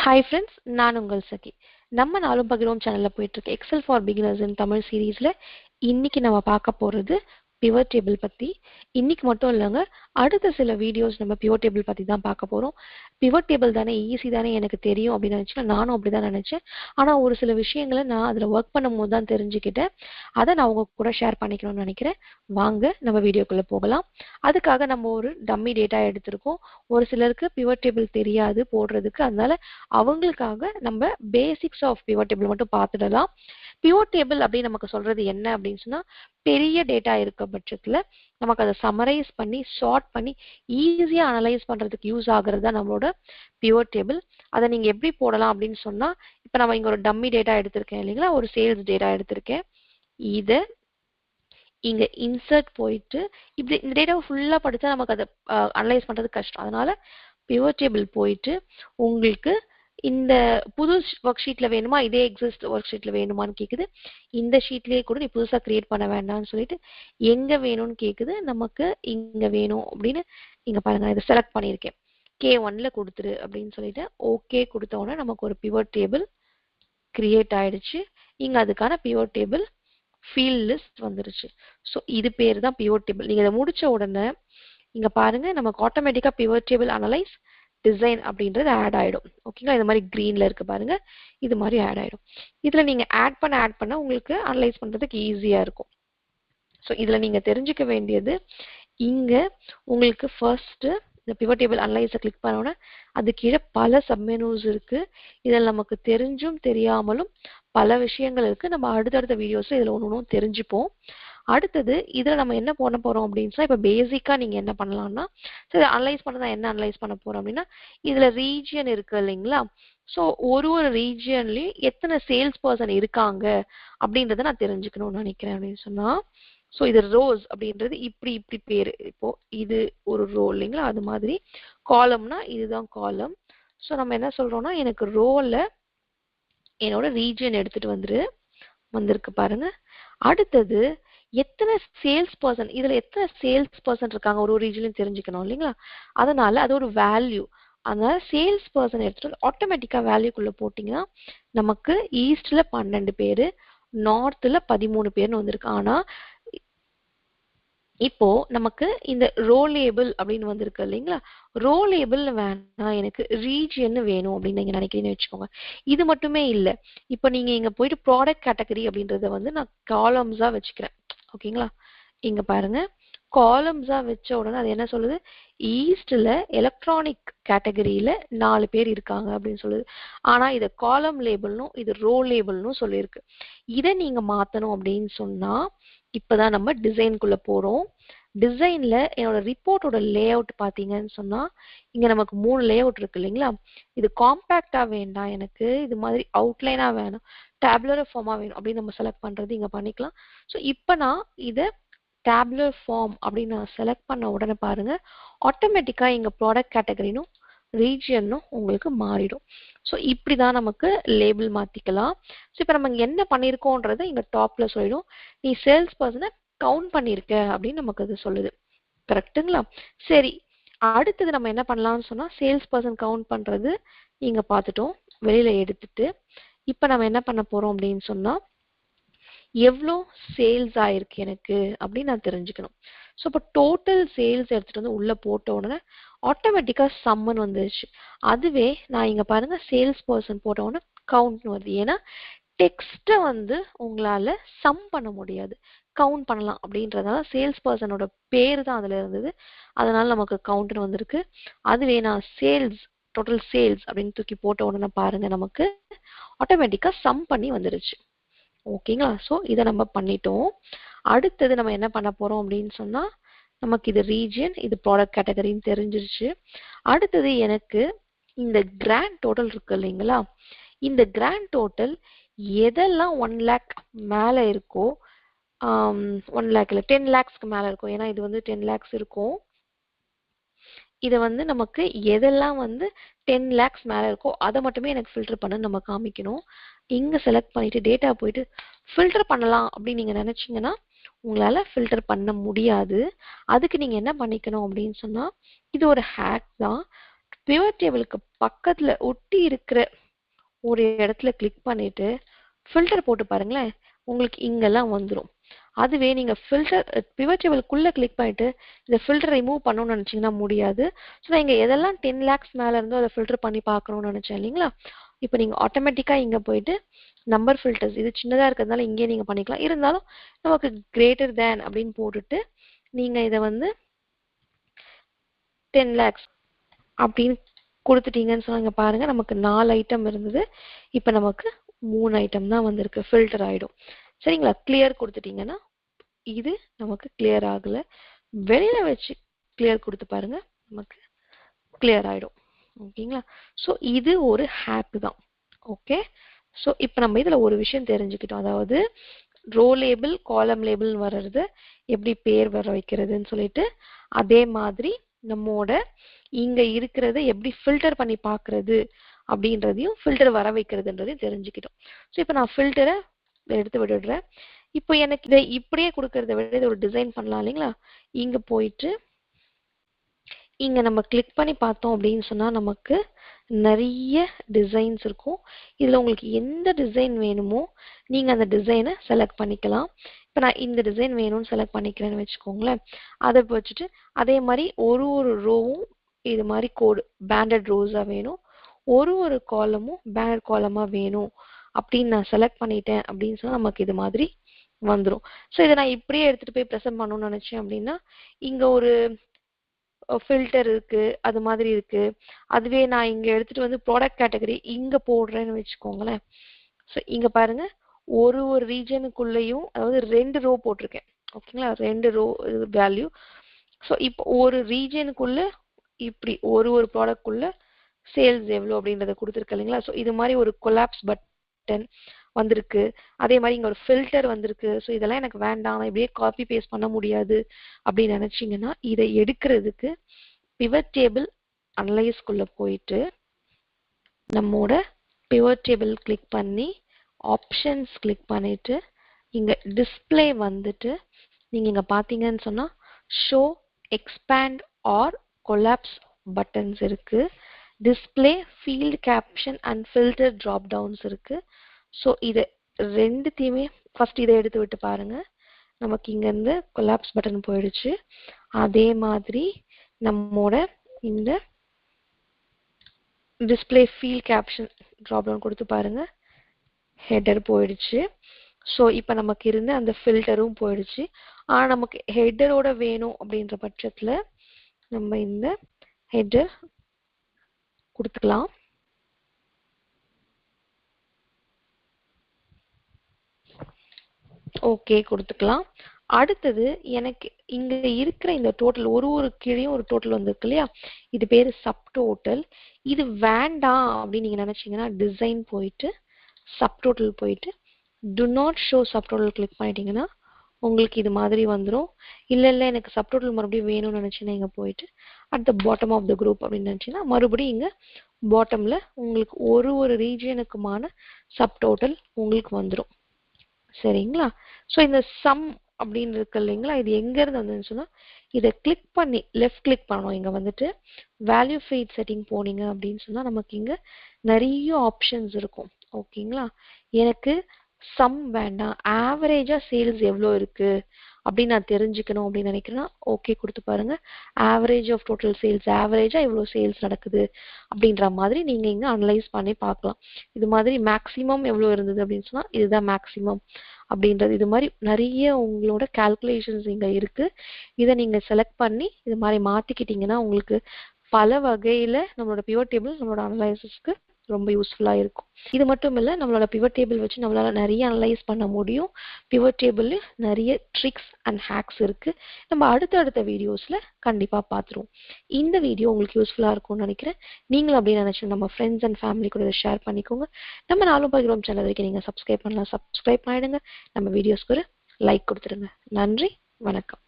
Hi friends, நான் உங்கள் சகி. நம்ம நாளும் பகிர்வோம் சேனல்ல போயிட்டு இருக்க எக்ஸல் ஃபார் பிகினர்ஸ் இன் தமிழ் சீரீஸ்ல இன்னைக்கு நம்ம பார்க்க போறது பிவட் டேபிள் பத்தி. இன்னைக்கு மட்டும் இல்லைங்க, அடுத்த சில வீடியோஸ் நம்ம பிவட் டேபிள் பத்தி தான் பார்க்க போறோம். பிவட் டேபிள் தானே, ஈஸி தானே, எனக்கு தெரியும் அப்படின்னு நினைச்சேன். நானும் அப்படிதான் நினைச்சேன். ஆனா ஒரு சில விஷயங்களை நான் அதுல ஒர்க் பண்ணும் போது தான் தெரிஞ்சுக்கிட்டேன். அதை நான் உங்க கூட ஷேர் பண்ணிக்கணும்னு நினைக்கிறேன். வாங்க நம்ம வீடியோக்குள்ள போகலாம். அதுக்காக நம்ம ஒரு டம்மி டேட்டா எடுத்திருக்கோம். ஒரு சிலருக்கு பிவட் டேபிள் தெரியாது போடுறதுக்கு, அதனால அவங்களுக்காக நம்ம பேசிக்ஸ் ஆஃப் பிவட் டேபிள் மட்டும் பார்த்துடலாம். பிவட் டேபிள் அப்படின்னு நமக்கு சொல்றது என்ன அப்படின்னு சொன்னா, பெரிய டேட்டா இருக்க பட்சத்துல நமக்கு அதை சமரைஸ் பண்ணி ஷார்ட் பண்ணி ஈஸியா அனலைஸ் பண்றதுக்கு யூஸ் ஆகுறது தான் நம்மளோட பிவட் டேபிள். அதை நீங்க எப்படி போடலாம் அப்படின்னு சொன்னா, இப்ப நம்ம இங்க ஒரு டம்மி டேட்டா எடுத்திருக்கேன் இல்லைங்களா, ஒரு சேல்ஸ் டேட்டா எடுத்திருக்கேன். இதை இங்க இன்சர்ட் போயிட்டு இப்படி இந்த டேட்டாவை ஃபுல்லா படிச்சா நமக்கு அதை அனலைஸ் பண்றது கஷ்டம். அதனால பிவட் டேபிள் போயிட்டு உங்களுக்கு இந்த புது ஒர்க் ஷீட்ல வேணுமா, இதே எக்ஸிஸ்ட் ஒர்க் ஷீட்ல வேணுமான்னு கேக்குது. இந்த ஷீட்லயே கூட நீ புதுசா கிரியேட் பண்ண வேண்டாம்னு சொல்லிட்டு எங்க வேணும்னு கேக்குது. நமக்கு இங்க வேணும் அப்படின்னு இங்க பாருங்க, நான் இதை செலக்ட் பண்ணியிருக்கேன். K1ல கொடுத்துரு அப்படின்னு சொல்லிட்டு ஓகே கொடுத்த உடனே நமக்கு ஒரு பிவட் டேபிள் கிரியேட் ஆயிடுச்சு. இங்க அதுக்கான பிவட் டேபிள் ஃபீல்ட் லிஸ்ட் வந்துருச்சு. ஸோ இது பேர் தான் பிவட் டேபிள். நீங்க இதை முடிச்ச உடனே இங்க பாருங்க, நமக்கு ஆட்டோமேட்டிக்கா பிவட் டேபிள் அனலைஸ் டிசைன் அப்படின்றது ஆட் ஆயிடும். ஓகேங்களா, இந்த மாதிரி கிரீன்ல இருக்கு பாருங்க, இது மாதிரி ஆட் ஆயிடும். இதுல நீங்க ஆட் பண்ண உங்களுக்கு அனலைஸ் பண்றதுக்கு ஈஸியா இருக்கும். ஸோ இதுல நீங்க தெரிஞ்சுக்க வேண்டியது, இங்க உங்களுக்கு ஃபர்ஸ்ட் இந்த பிவட் டேபிள் அனலைஸை கிளிக் பண்ணோன்னா அது கீழே பல சப்மெனூஸ் இருக்கு. இதில் நமக்கு தெரிஞ்சும் தெரியாமலும் பல விஷயங்கள் இருக்கு. நம்ம அடுத்தடுத்த வீடியோஸ்ல இதுல ஒன்றும் தெரிஞ்சுப்போம். அடுத்தது இதுல நம்ம என்ன பண்ண போறோம் அப்படின்னு சொன்னா, இப்ப பேசிக்கா நீங்க என்ன பண்ணலாம்னா, சரி அனலைஸ் பண்ணதா என்ன அனலைஸ் பண்ண போறோம் அப்படின்னா, இதுல ரீஜியன் இருக்கு இல்லைங்களா. ஸோ ஒரு ஒரு ரீஜியன்லயும் எத்தனை சேல்ஸ் பர்சன் இருக்காங்க அப்படின்றத நான் தெரிஞ்சுக்கணும்னு நினைக்கிறேன் அப்படின்னு சொன்னா, ஸோ இது ரோஸ் அப்படின்றது இப்படி இப்படி பேரு. இப்போ இது ஒரு ரோ இல்லைங்களா, அது மாதிரி காலம்னா இதுதான் காலம். ஸோ நம்ம என்ன சொல்றோம்னா, எனக்கு ரோல என்னோட ரீஜியன் எடுத்துட்டு வந்திருக்கு பாருங்க. அடுத்தது எத்தனை சேல்ஸ் பர்சன், இதுல எத்தனை சேல்ஸ் பர்சன் இருக்காங்க ஒரு ஒரு ரீஜன்லயும் தெரிஞ்சுக்கணும் இல்லைங்களா. அதனால அது ஒரு வேல்யூ. அதனால சேல்ஸ் பர்சன் எடுத்துட்டு வந்து ஆட்டோமேட்டிக்கா வேல்யூக்குள்ள போட்டீங்கன்னா நமக்கு ஈஸ்ட்ல 12 பேரு, நார்த்ல 13 பேர்னு வந்திருக்கு. ஆனா இப்போ நமக்கு இந்த ரோ லேபிள் அப்படின்னு வந்திருக்கு இல்லைங்களா, ரோ லேபிள் வேணாம், எனக்கு ரீஜியன் வேணும் அப்படின்னு நீங்க நினைக்கிறீங்கன்னு வச்சுக்கோங்க. இது மட்டுமே இல்லை, இப்போ நீங்க இங்க போயிட்டு ப்ராடக்ட் கேட்டகரி அப்படின்றத நான் காலம்ஸா வச்சுக்கிறேன். ஓகேங்களா, இங்க பாருங்க, காலம்ஸா வச்ச உடனே அது என்ன சொல்லுது, ஈஸ்ட்ல எலக்ட்ரானிக் கேட்டகரியில 4 பேர் இருக்காங்க அப்படின்னு சொல்லுது. ஆனா இதை காலம் லேபிள்னும் இது ரோ லேபிள்னும் சொல்லியிருக்கு. இதை நீங்க மாத்தணும் அப்படின்னு சொன்னா இப்பதான் நம்ம டிசைனுக்குள்ள போறோம். டிசைன்ல என்னோட ரிப்போர்ட்டோட லே அவுட் பாத்தீங்கன்னு சொன்னா, இங்க நமக்கு 3 லே அவுட் இருக்கு இல்லைங்களா. இது காம்பாக்டா வேண்டாம், எனக்கு இது மாதிரி அவுட்லைனா வேணும், டேபுலர் ஃபார்மா வேணும் அப்படின்னு நம்ம செலக்ட் பண்றது இங்க பண்ணிக்கலாம். ஸோ இப்போ நான் இதை டேபுலர் ஃபார்ம் அப்படின்னு நான் செலக்ட் பண்ண உடனே பாருங்க, ஆட்டோமேட்டிக்கா இங்க ப்ராடக்ட் கேட்டகரினும் ரீஜியனும் உங்களுக்கு மாறிடும். ஸோ இப்படிதான் நமக்கு லேபிள் மாத்திக்கலாம். ஸோ இப்போ நம்ம இங்க என்ன பண்ணியிருக்கோன்றதை இங்க டாப்ல சொல்லிடும். நீ சேல்ஸ் பர்சனை கவுண்ட் பண்ணிருக்க அப்படின்னு நமக்கு அது சொல்லுது. கரெக்டுங்களா. சரி, அடுத்தது நம்ம என்ன பண்ணலாம்னு சொன்னா, சேல்ஸ் பர்சன் கவுண்ட் பண்றது இங்க பார்த்துட்டோம், வெளியில எடுத்துட்டு இப்ப நம்ம என்ன பண்ண போறோம் அப்படின்னு சொன்னா, எவ்வளோ சேல்ஸ் ஆயிருக்கு எனக்கு அப்படின்னு நான் தெரிஞ்சுக்கணும். ஸோ இப்போ டோட்டல் சேல்ஸ் எடுத்துட்டு வந்து உள்ள போட்ட உடனே ஆட்டோமேட்டிக்கா சம்மன் வந்துருச்சு. அதுவே நான் இங்க பாருங்க சேல்ஸ் பர்சன் போட்ட உடனே கவுண்ட்னு வருது. ஏன்னா டெக்ஸ்ட்டை உங்களால சம் பண்ண முடியாது, கவுண்ட் பண்ணலாம் அப்படின்றதால சேல்ஸ் பர்சனோட பேர் தான் அதுல இருந்தது. அதனால நமக்கு கவுண்ட்னு வந்திருக்கு. அதுவே நான் சேல்ஸ் டோட்டல் சேல்ஸ் அப்படின்னு தூக்கி போட்ட உடனே பாருங்க, நமக்கு ஆட்டோமேட்டிக்கா சம் பண்ணி வந்துருச்சு. ஓகேங்களா. ஸோ இதை நம்ம பண்ணிட்டோம். அடுத்தது நம்ம என்ன பண்ண போறோம் அப்படின்னு சொன்னா, நமக்கு இது ரீஜியன், இது ப்ராடக்ட் கேட்டகரின்னு தெரிஞ்சிருச்சு. அடுத்தது எனக்கு இந்த கிராண்ட் டோட்டல் இருக்கு இல்லைங்களா, இந்த கிராண்ட் டோட்டல் எதெல்லாம் 1 lakh மேல இருக்கோ, 1 lakh இல்லை 10 lakhsக்கு மேல இருக்கும். ஏன்னா இது 10 lakhs இருக்கும். இதை நமக்கு எதெல்லாம் 10 lakhs மேல இருக்கோ அதை மட்டுமே எனக்கு ஃபில்டர் பண்ண நம்ம காமிக்கணும். இங்க செலக்ட் பண்ணிட்டு டேட்டா போயிட்டு ஃபில்டர் பண்ணலாம் அப்படின்னு நீங்க நினைச்சீங்கன்னா உங்களால ஃபில்டர் பண்ண முடியாது. அதுக்கு நீங்க என்ன பண்ணிக்கணும் அப்படின்னு சொன்னா, இது ஒரு ஹேக் தான். பிவட் டேபிளுக்கு பக்கத்துல ஒட்டி இருக்கிற ஒரு இடத்துல கிளிக் பண்ணிட்டு ஃபில்டர் போட்டு பாருங்களேன், உங்களுக்கு இங்கெல்லாம் வந்துடும். அதுவே நீங்க ஃபில்டர் பிவட் டேபிளுக்குள்ள கிளிக் பண்ணிட்டு இந்த ஃபில்டர் ரிமூவ் பண்ணணும்னு நினைச்சீங்கன்னா முடியாது. ஸோ நான் இங்க எதெல்லாம் 10 lakhs மேல இருந்தோ அதை ஃபில்டர் பண்ணி பார்க்கணும்னு நினைச்சேன் இல்லைங்களா? இப்போ நீங்க ஆட்டோமேட்டிக்கா இங்க போயிட்டு நம்பர் ஃபில்டர்ஸ் இது சின்னதா இருக்கிறதுனால இங்கே நீங்க பண்ணிக்கலாம். இருந்தாலும் நமக்கு கிரேட்டர் தேன் அப்படின்னு போட்டுட்டு நீங்க இதை வந்து 10 lakhs அப்படின்னு கொடுத்துட்டீங்கன்னு சொன்னாங்க. பாருங்க நமக்கு 4 ஐட்டம் இருந்தது, இப்போ நமக்கு 3 ஐட்டம் தான் வந்திருக்கு, ஃபில்டர் ஆயிடும். சரிங்களா? கிளியர் கொடுத்துட்டீங்கன்னா இது நமக்கு கிளியர் ஆகல, வெளியில வச்சு கிளியர் கொடுத்து பாருங்க, நமக்கு கிளியர் ஆயிடும். ஓகேங்களா? ஸோ இது ஒரு ஹேக் தான். ஓகே, ஸோ இப்போ நம்ம இதுல ஒரு விஷயம் தெரிஞ்சுக்கிட்டோம். அதாவது ரோ லேபிள் காலம் லேபிள் வர்றது எப்படி பேர் வர வைக்கிறதுன்னு சொல்லிட்டு, அதே மாதிரி நம்மோட இங்க இருக்கிறத எப்படி ஃபில்டர் பண்ணி பார்க்கறது அப்படின்றதையும் ஃபில்டர் வர வைக்கிறதுன்றதையும் தெரிஞ்சுக்கிட்டோம். ஸோ இப்போ நான் ஃபில்டரை எடுத்து விட்டுடுறேன். இப்போ எனக்கு இதை இப்படியே கொடுக்கறத விட இதை ஒரு டிசைன் பண்ணலாம் இல்லைங்களா? இங்க போயிட்டு இங்க நம்ம கிளிக் பண்ணி பார்த்தோம் அப்படின்னு சொன்னா நமக்கு நிறைய டிசைன்ஸ் இருக்கும். இதுல உங்களுக்கு எந்த டிசைன் வேணுமோ நீங்க அந்த டிசைனை செலக்ட் பண்ணிக்கலாம். இப்போ நான் இந்த டிசைன் வேணும்னு செலக்ட் பண்ணிக்கிறேன்னு வச்சுக்கோங்களேன். அதை வச்சுட்டு அதே மாதிரி ஒரு ஒரு ரோவும் இது மாதிரி கோடு பேண்டட் ரோஸா வேணும், ஒரு ஒரு காலமும் பேண்டட் காலமா வேணும் அப்படின்னு நான் செலக்ட் பண்ணிட்டேன் அப்படின்னு சொன்னா நமக்கு இது மாதிரி வந்துடும். ஸோ இதை நான் இப்படியே எடுத்துட்டு போய் ப்ரெசென்ட் பண்ணணும்னு நினைச்சேன் அப்படின்னா இங்க ஒரு ஃபில்டர் இருக்கு, அது மாதிரி இருக்கு. அதுவே நான் இங்க எடுத்துட்டு வந்து ப்ராடக்ட் கேட்டகரி இங்க போடுறேன்னு வச்சுக்கோங்களேன். ஸோ இங்க பாருங்க ஒரு ஒரு ரீஜனுக்குள்ளேயும் அதாவது 2 ரோ போட்டிருக்கேன். ஓகேங்களா? 2 ரோ வேல்யூ. ஸோ இப்போ ஒரு ரீஜனுக்குள்ள இப்படி ஒரு ஒரு ப்ராடக்ட்குள்ள சேல்ஸ் எவ்வளோ அப்படின்றத கொடுத்துருக்கு இல்லைங்களா? ஸோ இது மாதிரி ஒரு கொலாப்ஸ் பட்டன் வந்திருக்கு, அதே மாதிரி இங்க ஒரு ஃபில்டர் வந்திருக்கு. ஸோ இதெல்லாம் எனக்கு வேண்டாம், நான் இப்படியே காப்பி பேஸ்ட் பண்ண முடியாது அப்படின்னு நினைச்சீங்கன்னா இதை எடுக்கிறதுக்கு பிவட் டேபிள் அனலைஸ்குள்ள போயிட்டு நம்மோட பிவட் டேபிள் கிளிக் பண்ணி ஆப்ஷன்ஸ் கிளிக் பண்ணிட்டு இங்க டிஸ்பிளே வந்துட்டு நீங்க இங்க பாத்தீங்கன்னு சொன்னா show expand or collapse buttons இருக்கு, display field caption and filter drop downs இருக்கு. ஸோ இது ரெண்டுத்தையுமே ஃபர்ஸ்ட் இதை எடுத்து விட்டு பாருங்க, நமக்கு இங்க இருந்து கொலாப்ஸ் பட்டன் போயிடுச்சு. அதே மாதிரி நம்மோட இந்த display field caption drop down கொடுத்து பாருங்க, ஹெடர் போயிடுச்சு. ஸோ இப்போ நமக்கு இருந்த அந்த ஃபில்டரும் போயிடுச்சு. ஆனால் நமக்கு ஹெடரோட வேணும் அப்படின்ற பட்சத்தில் நம்ம இந்த ஹெடர் கொடுத்துக்கலாம். ஓகே கொடுத்துக்கலாம். அடுத்தது எனக்கு இங்க இருக்கிற இந்த டோட்டல் ஒரு ஒரு கீழையும் ஒரு டோட்டல் வந்திருக்கு இல்லையா? இது பேரு சப் டோட்டல். இது வேண்டாம் அப்படின்னு நீங்க நினைச்சீங்கன்னா டிசைன் போயிட்டு சப் டோட்டல் போயிட்டு to not show sub total click பண்ணிட்டீங்கன்னா உங்களுக்கு இது மாதிரி வந்துடும். இல்லை எனக்கு சப் டோட்டல் மறுபடியும் வேணும்னு நினைச்சீங்கன்னா இங்க போயிட்டு at the bottom of the group அப்படின்னு நினைச்சீங்கன்னா மறுபடியும் இங்க பாட்டம்ல உங்களுக்கு ஒரு ஒரு ரீஜியனுக்குமான சப் டோட்டல் உங்களுக்கு வந்துடும். சரிங்களா? ஸோ இந்த சம் அப்படின்னு இருக்கு இல்லைங்களா? இது எங்க இருந்து வந்ததுன்னு சொன்னா இதை கிளிக் பண்ணி லெஃப்ட் கிளிக் பண்ணணும். இங்க வந்துட்டு வேல்யூ ஃபீட் செட்டிங் போனீங்க அப்படின்னு சொன்னா நமக்கு இங்க நிறைய ஆப்ஷன்ஸ் இருக்கும். ஓகேங்களா? எனக்கு சம் வேண்டாம், ஆவரேஜா சேல்ஸ் எவ்வளோ இருக்கு அப்படின்னு நான் தெரிஞ்சுக்கணும் அப்படின்னு நினைக்கிறேன்னா ஓகே கொடுத்து பாருங்க. ஆவரேஜ் ஆஃப் டோட்டல் சேல்ஸ், ஆவரேஜா இவ்வளோ சேல்ஸ் நடக்குது அப்படின்ற மாதிரி நீங்க இங்க அனலைஸ் பண்ணி பார்க்கலாம். இது மாதிரி மேக்சிமம் எவ்வளோ இருந்தது அப்படின்னு சொன்னா இதுதான் மேக்சிமம் அப்படின்றது. இது மாதிரி நிறைய உங்களோட கால்குலேஷன்ஸ் இங்க இருக்கு. இதை நீங்க செலக்ட் பண்ணி இது மாதிரி மாத்திக்கிட்டீங்கன்னா உங்களுக்கு பல வகையில நம்மளோட பிவட் டேபிள் நம்மளோட அனலைசிஸ்க்கு ரொம்ப யூஸ்ஃபுல்லா இருக்கும். இது மட்டும் இல்ல, நம்மளோட பிவட் டேபிள் வச்சு நம்மளால நிறைய அனலைஸ் பண்ண முடியும். பிவட் டேபிள்ல நிறைய ட்ரிக்ஸ் அண்ட் ஹேக்ஸ் இருக்கு. நம்ம அடுத்த வீடியோஸ்ல கண்டிப்பா பார்த்துருவோம். இந்த வீடியோ உங்களுக்கு யூஸ்ஃபுல்லா இருக்கும்னு நினைக்கிறேன். நீங்களும் அப்படின்னு நினைச்சு நம்ம ஃப்ரெண்ட்ஸ் அண்ட் ஃபேமிலி கூட ஷேர் பண்ணிக்கோங்க. நம்ம நாலும் பகிர்வோம் சேனல் வரைக்கும் நீங்க சப்ஸ்கிரைப் பண்ணலாம், சப்ஸ்கிரைப் பண்ணிடுங்க. நம்ம வீடியோஸ்க்கு ஒரு லைக் கொடுத்துருங்க. நன்றி, வணக்கம்.